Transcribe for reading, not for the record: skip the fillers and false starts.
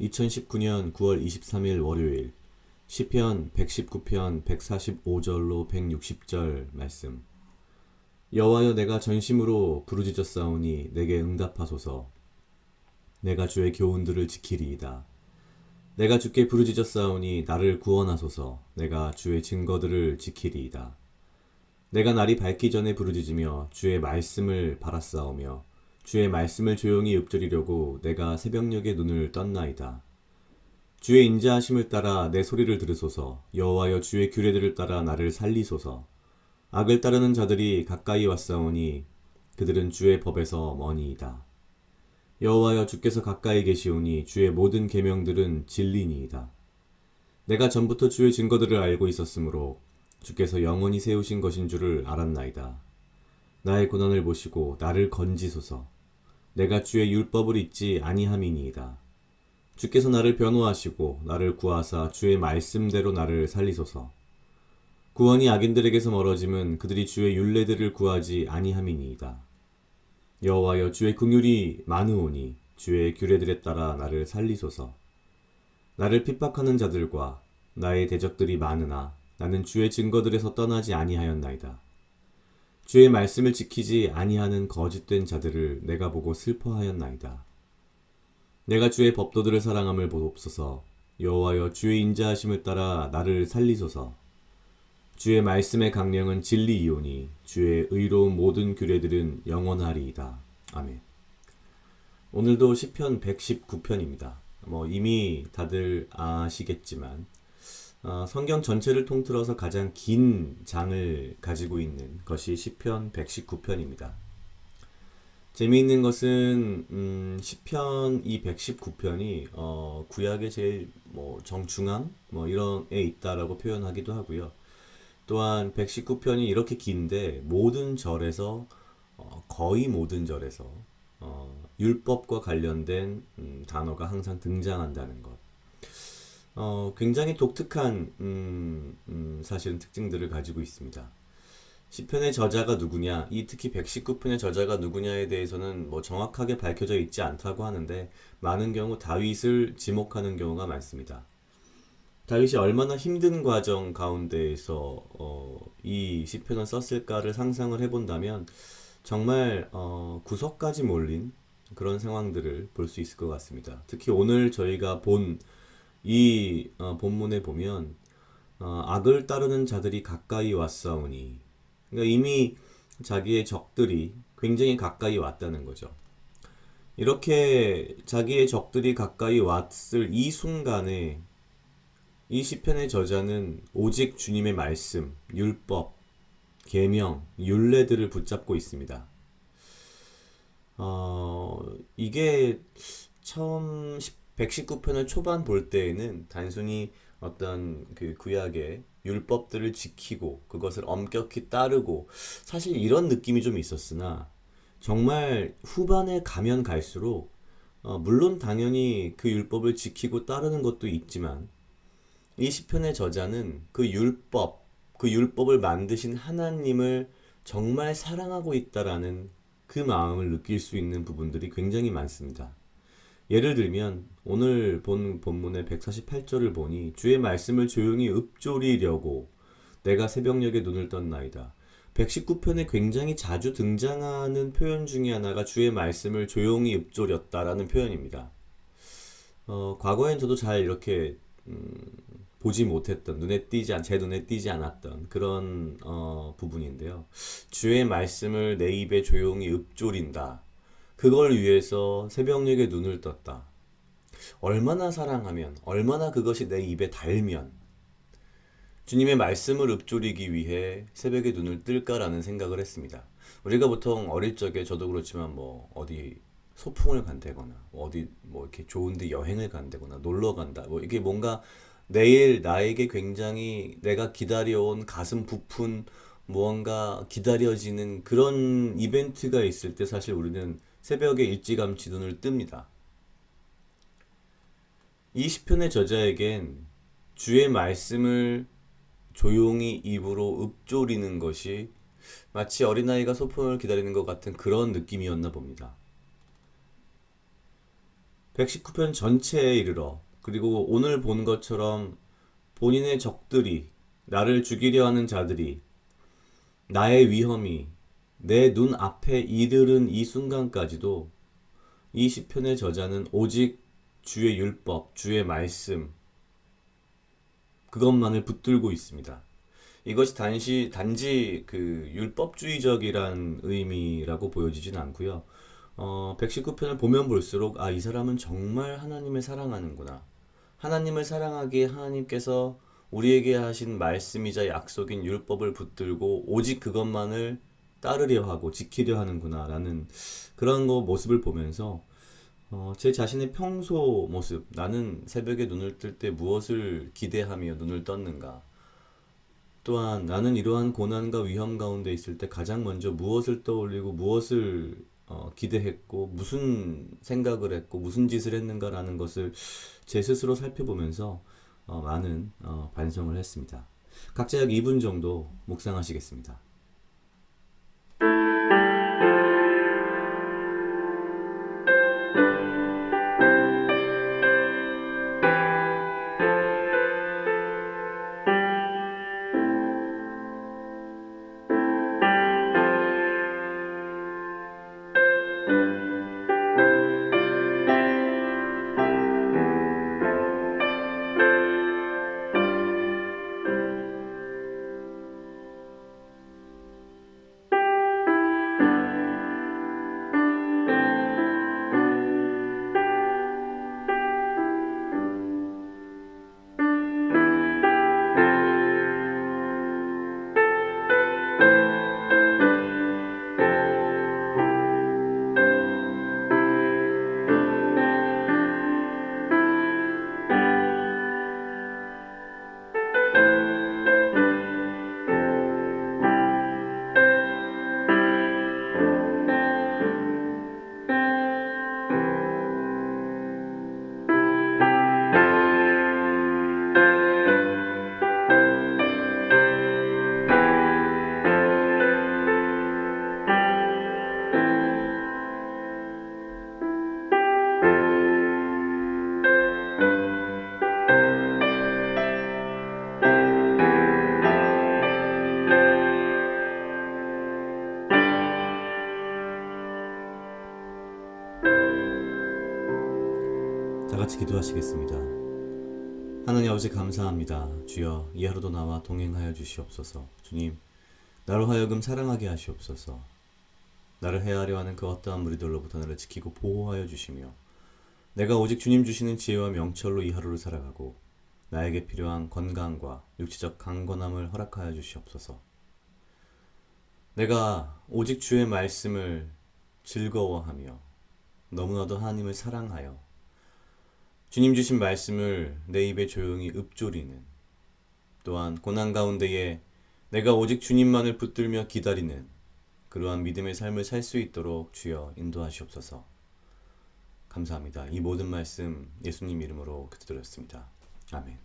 2019년 9월 23일 월요일 시편 119편 145절로 160절 말씀. 여호와여, 내가 전심으로 부르짖었사오니 내게 응답하소서. 내가 주의 교훈들을 지키리이다. 내가 주께 부르짖었사오니 나를 구원하소서. 내가 주의 증거들을 지키리이다. 내가 날이 밝기 전에 부르짖으며 주의 말씀을 바랐사오며 주의 말씀을 조용히 읊조리려고 내가 새벽녘에 눈을 떴나이다. 주의 인자하심을 따라 내 소리를 들으소서. 여호와여, 주의 규례들을 따라 나를 살리소서. 악을 따르는 자들이 가까이 왔사오니 그들은 주의 법에서 머니이다. 여호와여, 주께서 가까이 계시오니 주의 모든 계명들은 진리니이다. 내가 전부터 주의 증거들을 알고 있었으므로 주께서 영원히 세우신 것인 줄을 알았나이다. 나의 고난을 보시고 나를 건지소서. 내가 주의 율법을 잊지 아니함이니이다. 주께서 나를 변호하시고 나를 구하사 주의 말씀대로 나를 살리소서. 구원이 악인들에게서 멀어짐은 그들이 주의 율례들을 구하지 아니함이니이다. 여호와여, 주의 긍휼이 많으오니 주의 규례들에 따라 나를 살리소서. 나를 핍박하는 자들과 나의 대적들이 많으나 나는 주의 증거들에서 떠나지 아니하였나이다. 주의 말씀을 지키지 아니하는 거짓된 자들을 내가 보고 슬퍼하였나이다. 내가 주의 법도들을 사랑함을 보옵소서. 여호와여, 주의 인자하심을 따라 나를 살리소서. 주의 말씀의 강령은 진리이오니 주의 의로운 모든 규례들은 영원하리이다. 아멘. 오늘도 시편 119편입니다. 이미 다들 아시겠지만 성경 전체를 통틀어서 가장 긴 장을 가지고 있는 것이 시편 119편입니다. 재미있는 것은 시편 이 119편이 구약의 제일 정중앙 이런 에 있다라고 표현하기도 하고요. 또한 119편이 이렇게 긴데 모든 절에서 거의 모든 절에서 율법과 관련된 단어가 항상 등장한다는 것. 굉장히 독특한 사실은 특징들을 가지고 있습니다. 시편의 저자가 누구냐, 특히 119편의 저자가 누구냐에 대해서는 정확하게 밝혀져 있지 않다고 하는데 많은 경우 다윗을 지목하는 경우가 많습니다. 다윗이 얼마나 힘든 과정 가운데에서 이 시편을 썼을까를 상상을 해본다면 정말 구석까지 몰린 그런 상황들을 볼 수 있을 것 같습니다. 특히 오늘 저희가 본 이 본문에 보면 악을 따르는 자들이 가까이 왔사오니, 그러니까 이미 자기의 적들이 굉장히 가까이 왔다는 거죠. 이렇게 자기의 적들이 가까이 왔을 이 순간에 이 시편의 저자는 오직 주님의 말씀, 율법, 계명, 율례들을 붙잡고 있습니다. 이게 처음 119편을 초반 볼 때에는 단순히 어떤 그 구약의 율법들을 지키고 그것을 엄격히 따르고 사실 이런 느낌이 좀 있었으나 정말 후반에 가면 갈수록 물론 당연히 그 율법을 지키고 따르는 것도 있지만 이 시편의 저자는 그 율법을 만드신 하나님을 정말 사랑하고 있다라는 그 마음을 느낄 수 있는 부분들이 굉장히 많습니다. 예를 들면 오늘 본 본문의 148절을 보니 주의 말씀을 조용히 읊조리려고 내가 새벽녘에 눈을 떴나이다. 119편에 굉장히 자주 등장하는 표현 중에 하나가 주의 말씀을 조용히 읊조렸다라는 표현입니다. 과거엔 저도 잘 이렇게 보지 못했던, 제 눈에 띄지 않았던 그런 부분인데요. 주의 말씀을 내 입에 조용히 읊조린다. 그걸 위해서 새벽녘에 눈을 떴다. 얼마나 사랑하면, 얼마나 그것이 내 입에 달면 주님의 말씀을 읊조리기 위해 새벽에 눈을 뜰까라는 생각을 했습니다. 우리가 보통 어릴 적에 저도 그렇지만 어디 소풍을 간다거나 어디 이렇게 좋은데 여행을 간다거나 놀러 간다. 이게 뭔가 내일 나에게 굉장히 내가 기다려온 가슴 부푼 무언가 기다려지는 그런 이벤트가 있을 때 사실 우리는 새벽에 일찌감치 눈을 뜹니다. 이 시편의 저자에겐 주의 말씀을 조용히 입으로 읊조리는 것이 마치 어린아이가 소풍을 기다리는 것 같은 그런 느낌이었나 봅니다. 119편 전체에 이르러 그리고 오늘 본 것처럼 본인의 적들이 나를 죽이려 하는 자들이 나의 위험이 내 눈 앞에 이르른 이 순간까지도 이 시편의 저자는 오직 주의 율법, 주의 말씀 그것만을 붙들고 있습니다. 이것이 단지 그 율법주의적이란 의미라고 보여지진 않고요. 119편을 보면 볼수록 이 사람은 정말 하나님을 사랑하는구나. 하나님을 사랑하기에 하나님께서 우리에게 하신 말씀이자 약속인 율법을 붙들고 오직 그것만을 따르려 하고 지키려 하는구나 라는 그런 모습을 보면서 제 자신의 평소 모습, 나는 새벽에 눈을 뜰 때 무엇을 기대하며 눈을 떴는가? 또한 나는 이러한 고난과 위험 가운데 있을 때 가장 먼저 무엇을 떠올리고 무엇을 기대했고 무슨 생각을 했고 무슨 짓을 했는가라는 것을 제 스스로 살펴보면서 많은 반성을 했습니다. 각자 약 2분 정도 묵상하시겠습니다. 다 같이 기도하시겠습니다. 하나님 아버지 감사합니다. 주여 이 하루도 나와 동행하여 주시옵소서. 주님 나로 하여금 사랑하게 하시옵소서. 나를 해하려 하는 그 어떠한 무리들로부터 나를 지키고 보호하여 주시며 내가 오직 주님 주시는 지혜와 명철로 이 하루를 살아가고 나에게 필요한 건강과 육체적 강건함을 허락하여 주시옵소서. 내가 오직 주의 말씀을 즐거워하며 너무나도 하나님을 사랑하여 주님 주신 말씀을 내 입에 조용히 읊조리는, 또한 고난 가운데에 내가 오직 주님만을 붙들며 기다리는 그러한 믿음의 삶을 살 수 있도록 주여 인도하시옵소서. 감사합니다. 이 모든 말씀 예수님 이름으로 기도드렸습니다. 아멘.